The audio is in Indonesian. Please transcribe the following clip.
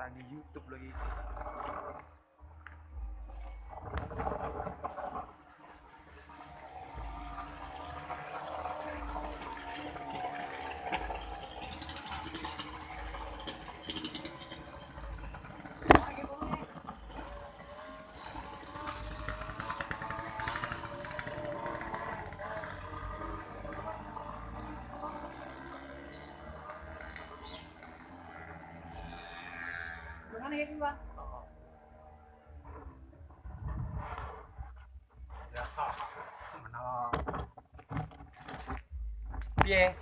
tayang di YouTube lagi. Mana ini, Bang? Ya, mana? Piye?